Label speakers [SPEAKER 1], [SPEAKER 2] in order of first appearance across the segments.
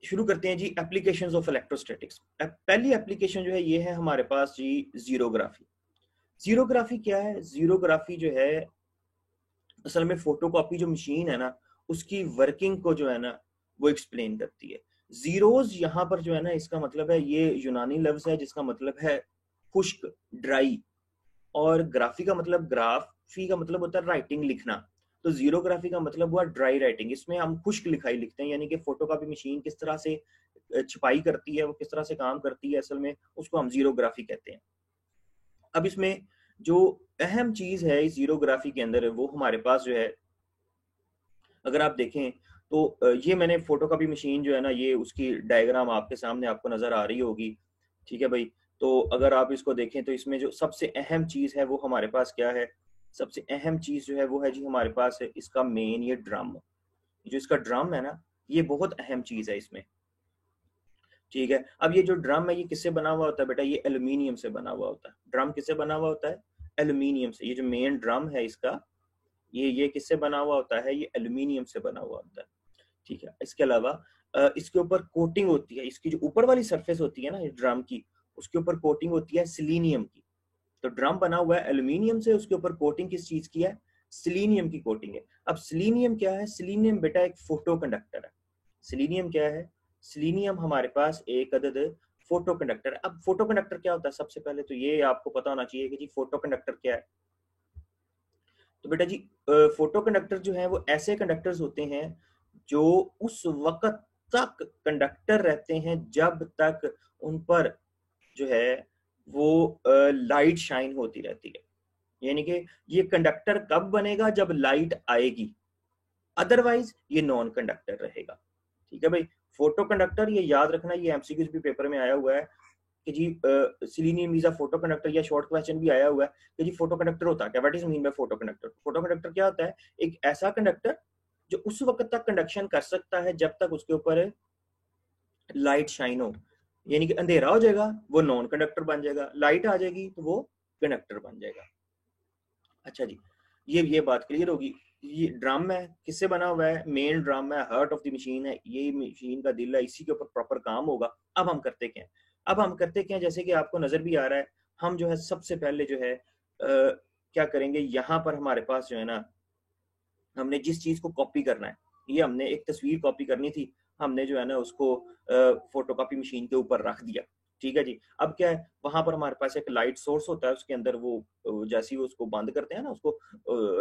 [SPEAKER 1] शुरू करते हैं जी एप्लीकेशंस ऑफ इलेक्ट्रोस्टैटिक्स। पहली एप्लीकेशन जो है ये है हमारे पास जी जीरोग्राफी। जीरोग्राफी क्या है? जीरोग्राफी जो है असल में फोटोकॉपी जो मशीन है ना उसकी वर्किंग को जो है ना वो एक्सप्लेन करती है। जीरोज यहाँ पर जो है ना इसका मतलब है, ये यूनानी लफ्ज है जिसका मतलब है खुश्क, ड्राई। और ग्राफी का मतलब, ग्राफी का मतलब होता है राइटिंग, लिखना। तो जीरोग्राफी का मतलब हुआ ड्राई राइटिंग। इसमें हम खुश्क लिखाई लिखते हैं, यानी कि फोटोकॉपी मशीन किस तरह से छपाई करती है, वो किस तरह से काम करती है, असल में उसको हम जीरोग्राफी कहते हैं। अब इसमें जो अहम चीज है इस जीरोग्राफी के अंदर वो हमारे पास जो है, अगर आप देखें तो ये मैंने फोटोकॉपी मशीन जो है ना ये उसकी डायग्राम आपके सामने आपको नजर आ रही होगी। ठीक है भाई। तो अगर आप इसको देखें तो इसमें जो सबसे अहम चीज है वो हमारे पास क्या है? सबसे अहम चीज जो है वो है जी हमारे पास है इसका मेन ये ड्रम। जो इसका ड्रम है ना ये बहुत अहम चीज है इसमें। ठीक है। अब ये जो ड्रम है ये किससे बना हुआ होता है बेटा? ये एल्यूमिनियम से बना हुआ होता है। ड्रम किससे बना हुआ होता है? एल्यूमिनियम से। ये जो मेन ड्रम है इसका, ये किससे बना हुआ होता है? ये एल्यूमिनियम से बना हुआ होता है। ठीक है। इसके अलावा इसके ऊपर कोटिंग होती है, इसकी जो ऊपर वाली सरफेस होती है ना इस ड्रम की, उसके ऊपर कोटिंग होती है सिलीनियम की। तो ड्रम बना हुआ है एल्यूमिनियम से, उसके ऊपर कोटिंग किस चीज की है? सिलीनियम की कोटिंग है। अब सिलीनियम क्या है? सिलीनियम बेटा एक फोटो कंडक्टर है। सिलीनियम क्या है? सिलीनियम हमारे पास एक अदद फोटो कंडक्टर। अब फोटो कंडक्टर क्या होता है? सबसे पहले तो ये आपको पता होना चाहिए कि जी फोटो कंडक्टर क्या है। तो बेटा जी फोटो कंडक्टर जो है वो ऐसे कंडक्टर्स होते हैं जो उस वक्त तक कंडक्टर रहते हैं जब तक उन पर जो है वो लाइट शाइन होती रहती है। यानी कि ये कंडक्टर कब बनेगा? जब लाइट आएगी, अदरवाइज ये नॉन कंडक्टर रहेगा। ठीक है भाई। फोटो कंडक्टर, ये याद रखना, ये एमसीक्यूज भी पेपर में आया हुआ है कि जी selenium is a photoconductor, या शॉर्ट क्वेश्चन भी आया हुआ है कि जी फोटो कंडक्टर होता है क्या? What is mean by photo conductor? Photo conductor क्या होता है? एक ऐसा कंडक्टर जो उस वक्त तक कंडक्शन कर सकता है जब तक उसके ऊपर लाइट शाइन हो। यानी कि अंधेरा हो जाएगा वो नॉन कंडक्टर बन जाएगा, लाइट आ जाएगी तो वो कंडक्टर बन जाएगा। अच्छा जी, ये बात क्लियर होगी। ये ड्रम है, किससे बना हुआ है? मेन ड्रम है, हार्ट ऑफ द मशीन है, ये मशीन का दिल है, इसी के ऊपर प्रॉपर काम होगा। अब हम करते क्या हैं? अब हम करते क्या हैं, जैसे कि आपको नजर भी आ रहा है, हम जो है सबसे पहले जो है क्या करेंगे, यहाँ पर हमारे पास जो है ना हमने जिस चीज को कॉपी करना है, ये हमने एक तस्वीर कॉपी करनी थी, हमने जो है ना उसको फोटोकॉपी मशीन के ऊपर रख दिया। ठीक है जी। अब क्या है, वहां पर हमारे पास एक लाइट सोर्स होता है, उसके अंदर वो जैसे ही उसको बंद करते हैं ना, उसको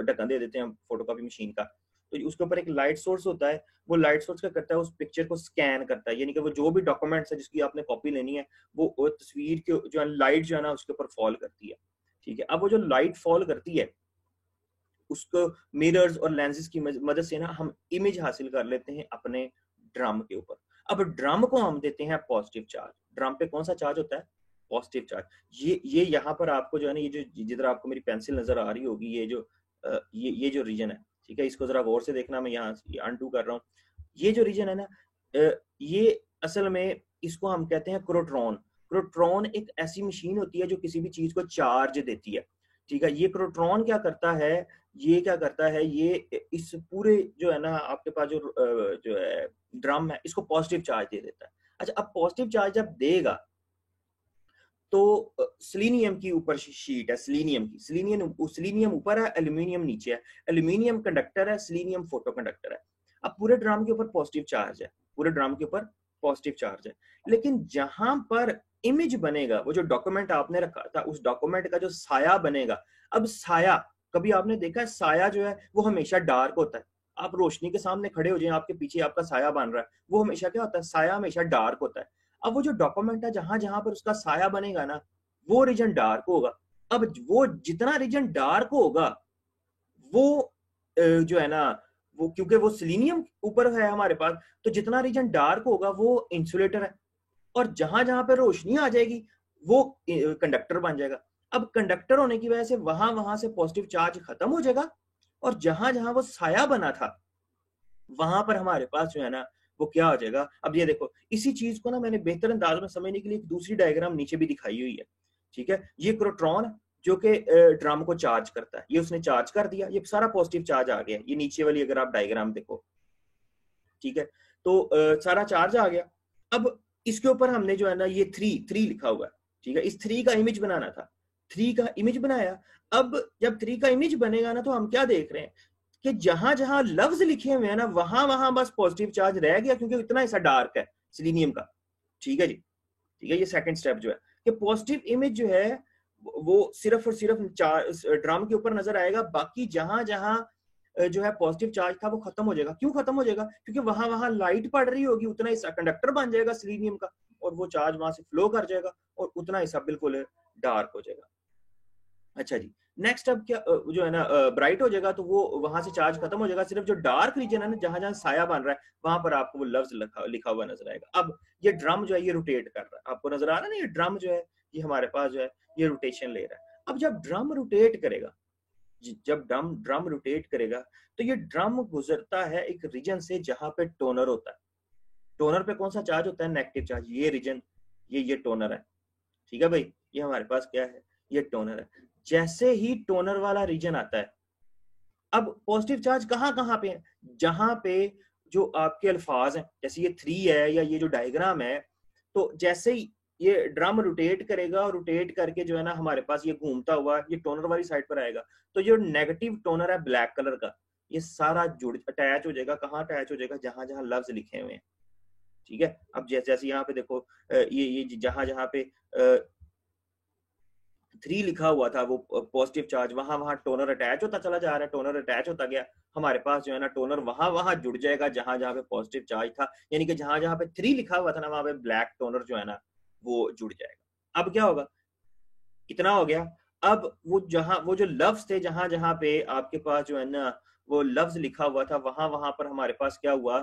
[SPEAKER 1] ढक्कन दे देते हैं फोटोकॉपी मशीन का, तो उसके ऊपर एक लाइट सोर्स होता है। वो लाइट सोर्स क्या करता है? उस पिक्चर को स्कैन करता है, यानी कि वो जो भी डॉक्यूमेंट्स है जिसकी आपने कॉपी लेनी है वो तस्वीर के जो है लाइट जो है ना उसके ऊपर फॉल करती है। ठीक है। अब वो जो लाइट फॉल करती है उसको मिरर्स और लेंसेज की मदद से ना हम इमेज हासिल कर लेते हैं अपने ड्रम के ऊपर। अब ड्रम को हम देते हैं पॉजिटिव चार्ज। ड्रम पे कौन सा चार्ज होता है? Positive charge. ये यहाँ पर आपको जो है ना, ये जो जिधर आपको मेरी पेंसिल नजर आ रही होगी, ये जो ये जो रीजन है, ठीक है, इसको जरा गौर से देखना, मैं यहाँ अनडू कर रहा हूँ। ये जो रीजन है ना ये असल में इसको हम कहते हैं क्रोट्रॉन। क्रोट्रॉन एक ऐसी मशीन होती है जो किसी भी चीज को चार्ज देती है। ठीक है। ये क्रोट्रॉन क्या करता है? ये क्या करता है, ये इस पूरे जो है ना आपके पास जो है ड्रम है, इसको पॉजिटिव चार्ज दे देता है। अच्छा, अब पॉजिटिव चार्ज जब देगा तो सिलीनियम की ऊपर शीट है, सिलीनियम की, सिलीनियम ऊपर है, एल्यूमिनियम नीचे है। एल्यूमिनियम कंडक्टर है, सिलीनियम फोटो कंडक्टर है। अब पूरे ड्रम के ऊपर पॉजिटिव चार्ज है, पूरे ड्रम के ऊपर पॉजिटिव चार्ज है। लेकिन जहां पर इमेज बनेगा, वो जो डॉक्यूमेंट आपने रखा था उस डॉक्यूमेंट का जो साया बनेगा, अब साया, कभी आपने देखा है साया जो है वो हमेशा डार्क होता है? आप रोशनी के सामने खड़े हो जाए, आपके पीछे आपका साया बन रहा है, वो हमेशा क्या होता है? साया हमेशा डार्क होता है। अब वो जो डॉक्यूमेंट है जहां जहां पर उसका साया बनेगा ना, वो रीजन डार्क होगा। अब वो जितना रीजन डार्क होगा वो जो है ना, वो क्योंकि वो सिलीनियम ऊपर है हमारे पास, तो जितना रीजन डार्क होगा वो इंसुलेटर है, और जहां जहां पर रोशनी आ जाएगी वो कंडक्टर बन जाएगा। अब कंडक्टर होने की वजह से वहां वहां से पॉजिटिव चार्ज खत्म हो जाएगा, और जहां जहां वो साया बना था वहां पर हमारे पास जो है ना वो क्या हो जाएगा। अब ये देखो, इसी चीज को ना मैंने बेहतर अंदाज में समझने के लिए एक दूसरी डायग्राम नीचे भी दिखाई हुई है। ठीक है। ये क्रोट्रॉन जो कि ड्रम को चार्ज करता है, ये उसने चार्ज कर दिया, ये सारा पॉजिटिव चार्ज आ गया। ये नीचे वाली अगर आप डायग्राम देखो, ठीक है, तो सारा चार्ज आ गया। अब इसके ऊपर हमने जो है ना ये थ्री थ्री लिखा हुआ है, ठीक है, इस थ्री का इमेज बनाना था, थ्री का इमेज बनाया। अब जब थ्री का इमेज बनेगा ना तो हम क्या देख रहे हैं कि जहां जहां लफ्ज लिखे हुए हैं ना वहां वहां बस पॉजिटिव चार्ज रह गया, क्योंकि इतना हिस्सा डार्क है सिलीनियम का। ठीक है जी, ठीक है, ये सेकंड स्टेप जो है कि पॉजिटिव इमेज जो है वो सिर्फ और सिर्फ ड्रम के ऊपर नजर आएगा, बाकी जहां जहां जो है पॉजिटिव चार्ज था वो खत्म हो जाएगा। क्यों खत्म हो जाएगा? क्योंकि वहां वहां लाइट पड़ रही होगी, उतना हिस्सा कंडक्टर बन जाएगा सिलीनियम का, और वो चार्ज वहां से फ्लो कर जाएगा और उतना हिस्सा बिल्कुल डार्क हो जाएगा। अच्छा जी, नेक्स्ट अब क्या जो है ना ब्राइट हो जाएगा, तो वो वहां से चार्ज खत्म हो जाएगा, सिर्फ जो डार्क रीजन है ना जहां जहां साया बन रहा है वहां पर आपको वो लफ्ज लिखा हुआ नजर आएगा। अब ये ड्रम जो है ये रोटेट कर रहा है, आपको नजर आ रहा है ना, ये ड्रम जो है ये हमारे पास जो है ये रोटेशन ले रहा है। अब जब ड्रम रोटेट करेगा, जब ड्रम ड्रम रोटेट करेगा तो ये ड्रम गुजरता है एक रीजन से जहां पे टोनर होता है। टोनर पे कौन सा चार्ज होता है? Negative charge. ये रीजन ये टोनर है, ठीक है भाई, ये हमारे पास क्या है? ये टोनर है। जैसे ही टोनर वाला रीजन आता है, अब पॉजिटिव चार्ज कहाँ कहाँ पे है? जहां पे जो आपके अल्फाज हैं, जैसे ये थ्री है या ये जो डायग्राम है, तो जैसे ही ये ड्रम रोटेट करेगा और रोटेट करके जो है ना हमारे पास ये घूमता हुआ ये टोनर वाली साइड पर आएगा, तो जो नेगेटिव टोनर है ब्लैक कलर का, ये सारा जुड़ अटैच हो जाएगा। कहाँ अटैच हो जाएगा? जहां जहां लफ्ज लिखे हुए हैं। ठीक है, अब जैसे जैसे यहाँ पे देखो ये जहां जहां पे थ्री लिखा हुआ था वो पॉजिटिव चार्ज, वहां वहां टोनर अटैच होता चला जा रहा है, टोनर अटैच होता गया, हमारे पास जो है ना टोनर वहां वहां जुड़ जाएगा जहां जहां पे पॉजिटिव चार्ज था, यानी कि जहां जहां पे थ्री लिखा हुआ था ना वहां पे ब्लैक टोनर जो है ना वो जुड़ जाएगा। अब क्या होगा? इतना हो गया। अब वो जो लफ्ज थे जहां जहां पे आपके पास जो है ना वो लफ्ज लिखा हुआ था, वहां वहां पर हमारे पास क्या हुआ?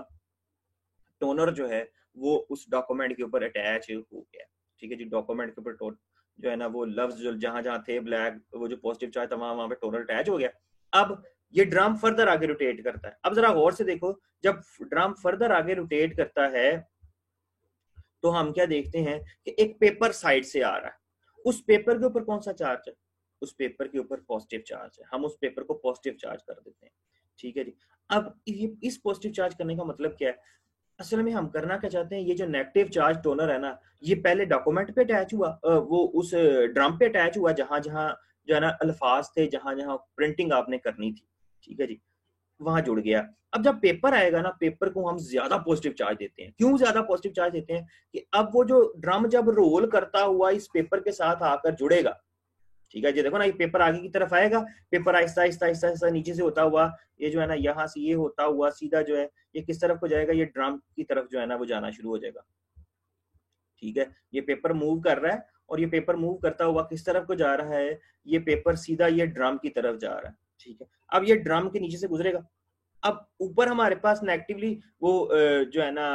[SPEAKER 1] टोनर जो है वो उस डॉक्यूमेंट के ऊपर अटैच हो गया। ठीक है जी, डॉक्यूमेंट के ऊपर जो है ना वो लफ्ज जो जहां जहां थे ब्लैक, वो जो पॉजिटिव चार्ज था वहां वहां पे टोनर अटैच हो गया। अब ये ड्रम फर्दर आगे रोटेट करता है। अब जरा गौर से देखो, जब ड्रम फर्दर आगे रोटेट करता है तो हम क्या देखते हैं कि एक पेपर साइड से आ रहा है। उस पेपर के ऊपर कौन सा चार्ज है? उस पेपर के ऊपर पॉजिटिव चार्ज है। हम उस पेपर को पॉजिटिव चार्ज कर देते हैं। ठीक है जी, अब इस पॉजिटिव चार्ज करने का मतलब क्या है? असल में हम करना क्या चाहते हैं, ये जो नेगेटिव चार्ज टोनर है ना, ये पहले डॉक्यूमेंट पे अटैच हुआ, वो उस ड्रम पे अटैच हुआ जहां जहां जो है ना अल्फाज थे, जहां जहां प्रिंटिंग आपने करनी थी। ठीक है जी, वहां जुड़ गया। अब जब पेपर आएगा ना, पेपर को हम ज्यादा पॉजिटिव चार्ज देते हैं। क्यों ज्यादा पॉजिटिव चार्ज देते हैं? कि अब वो जो ड्रम जब रोल करता हुआ इस पेपर के साथ आकर जुड़ेगा, ठीक है जी, देखो ना ये पेपर आगे की तरफ आएगा, पेपर आहिस्ता आहिस्ता आहिस्ता आहिस्ता नीचे से होता हुआ ये जो है ना यहाँ से ये होता हुआ सीधा जो है ये किस तरफ को जाएगा? ये ड्रम की तरफ जो है ना वो जाना शुरू हो जाएगा। ठीक है, ये पेपर मूव कर रहा है और ये पेपर मूव करता हुआ किस तरफ को जा रहा है? ये पेपर सीधा ये ड्रम की तरफ जा रहा है। ठीक है, अब ये ड्रम के नीचे से गुजरेगा। अब ऊपर हमारे पास नेगेटिवली वो जो है ना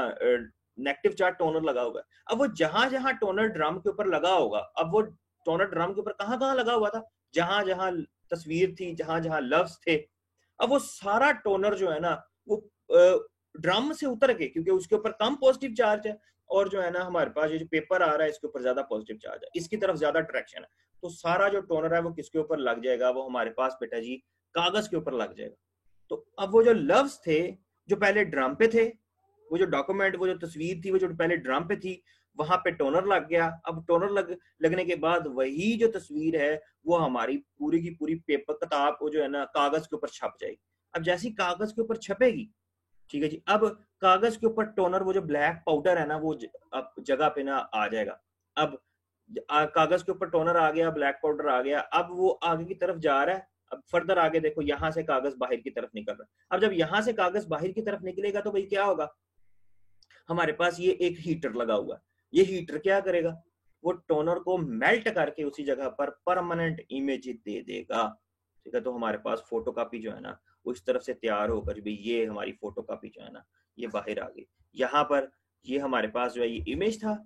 [SPEAKER 1] नेगेटिव चार्ज टोनर लगा हुआ है। अब वो जहां जहां टोनर ड्रम के ऊपर लगा होगा, अब वो टोनर ड्रम के ऊपर कहाँ कहाँ लगा हुआ था? जहां जहां तस्वीर थी, जहां जहां लफ्ज थे, अब वो सारा टोनर जो है ना वो ड्रम से उतर के, क्योंकि उसके ऊपर कम पॉजिटिव चार्ज है और जो है ना हमारे पास ये जो पेपर आ रहा है इसके ऊपर ज्यादा पॉजिटिव चार्ज है, इसकी तरफ ज्यादा अट्रैक्शन है, तो सारा जो टोनर है वो किसके ऊपर लग जाएगा? वो हमारे पास बेटा जी कागज के ऊपर लग जाएगा। तो अब वो जो लफ्ज थे जो पहले ड्रम पे थे, वो जो डॉक्यूमेंट, वो जो तस्वीर थी वो जो पहले ड्रम पे थी, वहां पे टोनर लग गया। अब टोनर लगने के बाद वही जो तस्वीर है वो हमारी पूरी की पूरी पेपर किताब को जो है ना कागज के ऊपर छप जाएगी। अब जैसी कागज के ऊपर छपेगी, ठीक है जी, अब कागज के ऊपर टोनर वो जो ब्लैक पाउडर है ना वो अब जगह पे ना आ जाएगा। अब कागज के ऊपर टोनर आ गया, ब्लैक पाउडर आ गया, अब वो आगे की तरफ जा रहा है। अब फर्दर आगे देखो, यहां से कागज बाहर की तरफ निकल रहा है। अब जब यहां से कागज बाहर की तरफ निकलेगा तो भाई क्या होगा? हमारे पास ये एक हीटर लगा हुआ है। ये हीटर क्या करेगा? वो टोनर को मेल्ट करके उसी जगह पर परमानेंट इमेज दे देगा। ठीक है, तो हमारे पास फोटोकॉपी जो है ना वो इस तरफ से तैयार होकर भाई ये हमारी फोटोकॉपी जो है ना ये बाहर आ गई। यहाँ पर ये हमारे पास जो है ये इमेज था,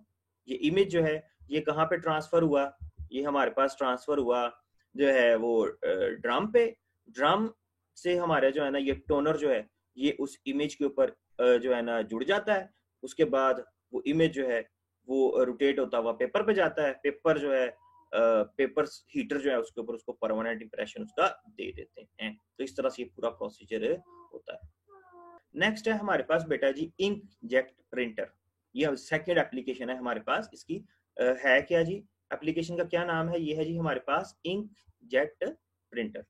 [SPEAKER 1] ये इमेज जो है ये कहाँ पे ट्रांसफर हुआ? ये हमारे पास ट्रांसफर हुआ जो है वो ड्रम पे। ड्रम से हमारे जो है ना ये टोनर जो है ये उस इमेज के ऊपर जो है ना जुड़ जाता है। उसके बाद वो इमेज जो है वो रोटेट होता हुआ पेपर पे जाता है। पेपर जो है पेपर हीटर जो है उसके ऊपर उसको परमानेंट इंप्रेशन उसका दे देते हैं। तो इस तरह से ये पूरा प्रोसीजर होता है। नेक्स्ट है हमारे पास बेटा जी इंक जेट प्रिंटर। ये सेकेंड एप्लीकेशन है हमारे पास इसकी। है क्या जी, एप्लीकेशन का क्या नाम है? ये है जी हमारे पास इंक जेट प्रिंटर।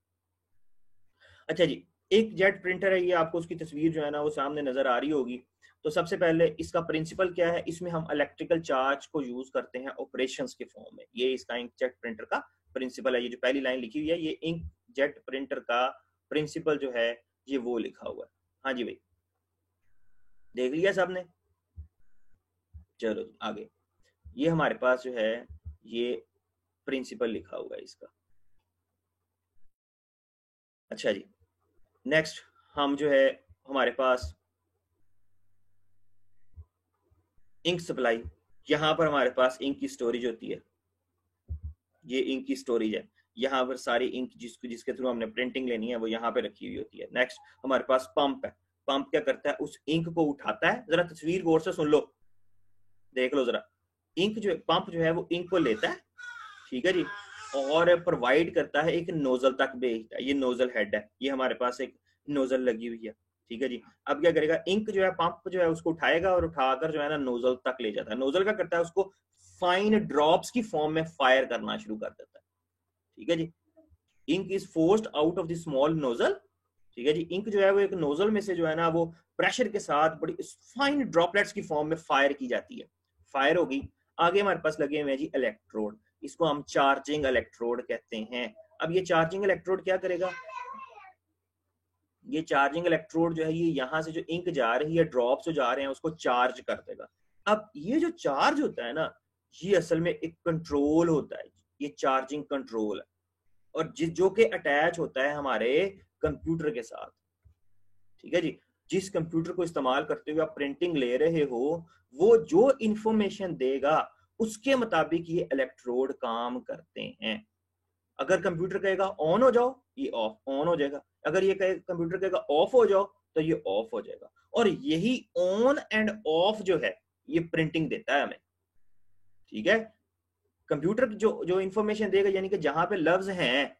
[SPEAKER 1] अच्छा जी, एक जेट प्रिंटर है, ये आपको उसकी तस्वीर जो है ना वो सामने नजर आ रही होगी। तो सबसे पहले इसका प्रिंसिपल क्या है, इसमें हम इलेक्ट्रिकल चार्ज को यूज करते हैं ऑपरेशंस के फॉर्म में। ये इसका इंक जेट प्रिंटर का प्रिंसिपल है। ये जो पहली लाइन लिखी हुई है, ये इंक जेट प्रिंटर का प्रिंसिपल जो है ये वो लिखा हुआ है। हाँ जी भाई, देख लिया सबने? चलो आगे, ये हमारे पास जो है ये प्रिंसिपल लिखा हुआ है इसका। अच्छा जी, नेक्स्ट हम जो है हमारे पास इंक सप्लाई, यहाँ पर हमारे पास इंक की स्टोरेज होती है। ये इंक की स्टोरेज है, यहाँ पर सारी इंक जिसके थ्रू हमने प्रिंटिंग लेनी है वो यहाँ पे रखी हुई होती है। नेक्स्ट हमारे पास पंप है। पंप क्या करता है, उस इंक को उठाता है, जरा तस्वीर गौर से सुन लो, देख लो जरा। इंक जो पंप जो है वो इंक को लेता है, ठीक है जी, और प्रोवाइड करता है, एक नोजल तक भेजता है। ये नोजल हेड है, ये हमारे पास एक नोजल लगी हुई है, ठीक है जी। अब क्या करेगा, इंक जो है पंप जो है उसको उठाएगा और उठाकर जो है ना नोजल तक ले जाता है। नोजल क्या करता है, उसको फाइन ड्रॉप्स की फॉर्म में फायर करना शुरू कर देता है, ठीक है जी। Ink is forced out of the small nozzle, ठीक है जी। इंक जो है वो एक नोजल में से जो है ना वो प्रेशर के साथ बड़ी फाइन ड्रॉपलेट्स की फॉर्म में फायर की जाती है। फायर होगी। आगे हमारे पास लगे हुए हैं जी इलेक्ट्रोड, इसको हम चार्जिंग इलेक्ट्रोड कहते हैं। अब ये चार्जिंग इलेक्ट्रोड क्या करेगा, ये चार्जिंग इलेक्ट्रोड जो है ये यहाँ से जो इंक जा रही है, ड्रॉप्स जो जा रहे हैं उसको चार्ज कर देगा। अब ये जो चार्ज होता है ना, ये असल में एक कंट्रोल होता है, ये चार्जिंग कंट्रोल है, और जो के अटैच होता है हमारे कंप्यूटर के साथ, ठीक है जी। जिस कंप्यूटर को इस्तेमाल करते हुए आप प्रिंटिंग ले रहे हो, वो जो इंफॉर्मेशन देगा उसके मुताबिक ये इलेक्ट्रोड काम करते हैं। अगर कंप्यूटर कहेगा ऑन हो जाओ, ये ऑफ ऑन हो जाएगा। अगर ये कहे कंप्यूटर कहेगा ऑफ हो जाओ, तो ये ऑफ हो जाएगा। और यही ऑन एंड ऑफ जो है ये प्रिंटिंग देता है हमें, ठीक है। कंप्यूटर जो जो इंफॉर्मेशन देगा, यानी कि जहां पे लफ्ज हैं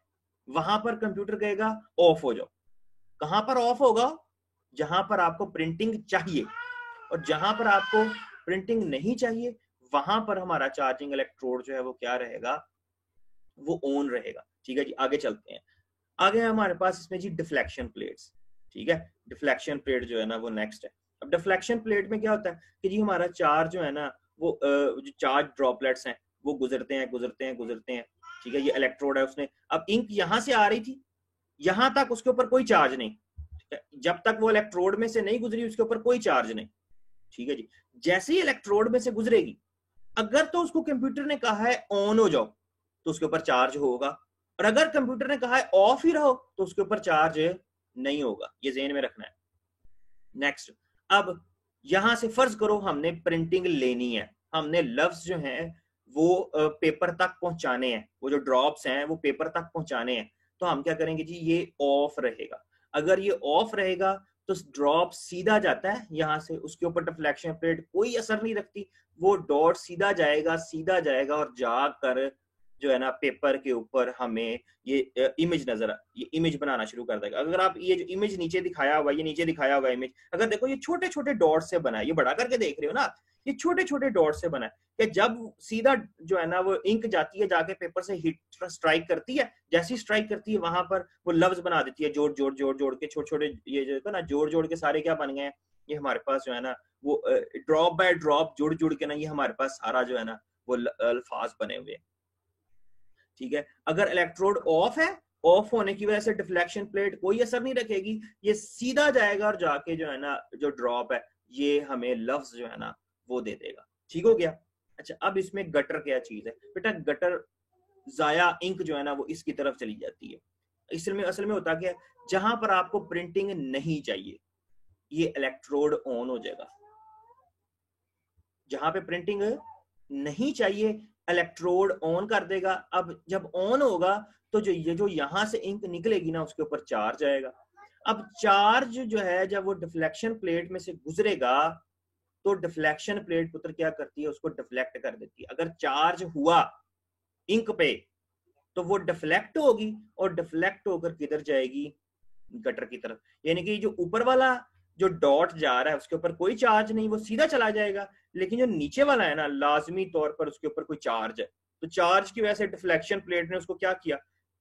[SPEAKER 1] वहां पर कंप्यूटर कहेगा ऑफ हो जाओ। कहां पर ऑफ होगा, जहां पर आपको प्रिंटिंग चाहिए, और जहां पर आपको प्रिंटिंग नहीं चाहिए वहां पर हमारा चार्जिंग इलेक्ट्रोड जो है वो क्या रहेगा, वो ऑन रहेगा, ठीक है जी। आगे चलते हैं। आगे हमारे पास इसमें जी डिफ्लेक्शन प्लेट्स, ठीक है। डिफ्लेक्शन प्लेट जो है ना वो नेक्स्ट है। अब डिफ्लेक्शन प्लेट में क्या होता है कि जी हमारा चार्ज जो है ना वो जो चार्ज ड्रॉपलेट्स हैं वो गुजरते हैं गुजरते हैं गुजरते हैं, ठीक है। ये इलेक्ट्रोड है, उसने अब इंक यहां से आ रही थी, यहां तक उसके ऊपर कोई चार्ज नहीं, ठीक है। जब तक वो इलेक्ट्रोड में से नहीं गुजरी उसके ऊपर कोई चार्ज नहीं, ठीक है जी। जैसे ही इलेक्ट्रोड में से गुजरेगी, अगर तो उसको कंप्यूटर ने कहा है ऑन हो जाओ तो उसके ऊपर चार्ज होगा, और अगर कंप्यूटर ने कहा है ऑफ ही रहो तो उसके ऊपर चार्ज नहीं होगा। ये ज़हन में रखना है। नेक्स्ट, अब यहां से फर्ज करो हमने प्रिंटिंग लेनी है, हमने लफ्ज जो हैं वो पेपर तक पहुंचाने हैं, वो जो ड्रॉप्स हैं वो पेपर तक पहुंचाने हैं। तो हम क्या करेंगे जी, ये ऑफ रहेगा। अगर ये ऑफ रहेगा तो ड्रॉप सीधा जाता है यहां से, उसके ऊपर डिफ्लेक्शन प्लेट कोई असर नहीं रखती, वो डॉट सीधा जाएगा और जाकर जो है ना पेपर के ऊपर हमें ये इमेज बनाना शुरू कर देगा। अगर आप ये जो इमेज नीचे दिखाया हुआ, ये नीचे दिखाया हुआ इमेज, अगर देखो ये छोटे छोटे डॉट से बना है, ये बड़ा करके देख रहे हो ना, ये छोटे छोटे डॉट से बना है कि जब सीधा जो है ना वो इंक जाती है, जाके पेपर से हिट स्ट्राइक करती है, जैसी स्ट्राइक करती है वहां पर वो लफ्ज बना देती है, जोड़ जोड़ जोड़ जोड़ के, छोटे छोटे ये जो ना जोड़ जोड़ के सारे क्या बन गए हैं, ये हमारे पास जो है ना वो ड्रॉप बाय ड्रॉप जुड़ जुड़ के ना ये हमारे पास सारा जो है ना वो अल्फाज बने हुए, ठीक है। अगर इलेक्ट्रोड ऑफ है, ऑफ होने की वजह से डिफ्लेक्शन प्लेट कोई असर नहीं रखेगी, ये सीधा जाएगा और जाके जो है ना जो ड्रॉप है ये हमें लफ्ज जो है ना वो दे देगा, ठीक हो गया। अच्छा, अब इसमें गटर क्या चीज है बेटा, गटर जाया इंक जो है ना वो इसकी तरफ चली जाती है। इसमें असल में होता क्या है, जहां पर आपको प्रिंटिंग नहीं चाहिए ये इलेक्ट्रोड ऑन हो जाएगा, जहां पे प्रिंटिंग नहीं चाहिए इलेक्ट्रोड ऑन कर देगा। अब जब ऑन होगा तो जो ये जो यहां से इंक निकलेगी ना उसके ऊपर चार्ज आएगा। अब चार्ज जो है जब वो डिफ्लेक्शन प्लेट में से गुजरेगा तो डिफ्लेक्शन प्लेट पुत्र क्या करती है, उसको डिफ्लेक्ट कर देती है। अगर चार्ज हुआ इंक पे तो वो डिफ्लेक्ट होगी, और डिफ्लेक्ट होकर किधर जाएगी, गटर की तरफ। यानी कि जो ऊपर वाला जो डॉट जा रहा है उसके ऊपर कोई चार्ज नहीं, वो सीधा चला जाएगा। लेकिन जो नीचे वाला है ना, लाजमी तौर पर उसके ऊपर कोई चार्ज है। तो चार्ज की वजह से डिफ्लेक्शन प्लेट ने उसको क्या किया,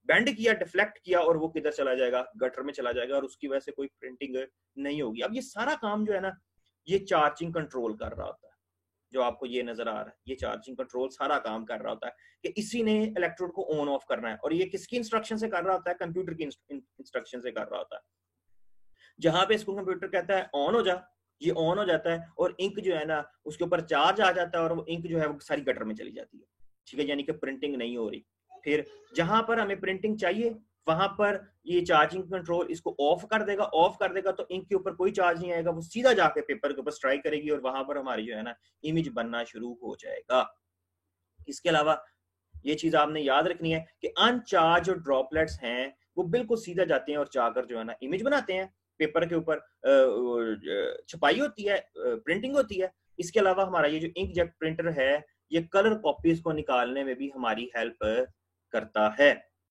[SPEAKER 1] बेंड किया, डिफ्लेक्ट किया, और वो किधर चला जाएगा, गटर में चला जाएगा, और उसकी वजह से कोई प्रिंटिंग नहीं होगी। अब ये सारा काम जो है ना, ये चार्जिंग कंट्रोल कर रहा होता है। जो आपको ये नजर आ रहा है, ये चार्जिंग कंट्रोल सारा काम कर रहा होता है कि इसी ने इलेक्ट्रोड को ऑन ऑफ करना है। और ये किसकी इंस्ट्रक्शन से कर रहा होता है, कंप्यूटर की इंस्ट्रक्शन से कर रहा होता है। जहां पे इसको कंप्यूटर कहता है ऑन हो जा, ये ऑन हो जाता है, और इंक जो है ना उसके ऊपर चार्ज आ जाता है, और वो इंक जो है वो सारी गटर में चली जाती है। ठीक है, यानी कि प्रिंटिंग नहीं हो रही। फिर जहां पर हमें प्रिंटिंग चाहिए वहां पर ये चार्जिंग कंट्रोल इसको ऑफ कर देगा। ऑफ कर देगा तो इंक के ऊपर कोई चार्ज नहीं आएगा, वो सीधा जाके पेपर के ऊपर स्ट्राइक करेगी, और वहां पर हमारी जो है ना इमेज बनना शुरू हो जाएगा। इसके अलावा ये चीज आपने याद रखनी है कि अनचार्ज जो ड्रॉपलेट्स हैं वो बिल्कुल सीधा जाते हैं और जाकर जो है ना इमेज बनाते हैं। पेपर के ऊपर छपाई होती है, प्रिंटिंग होती है। इसके अलावा हमारा ये जो इंकजेट प्रिंटर है, ये कलर कॉपीज को निकालने में भी हमारी हेल्प करता है।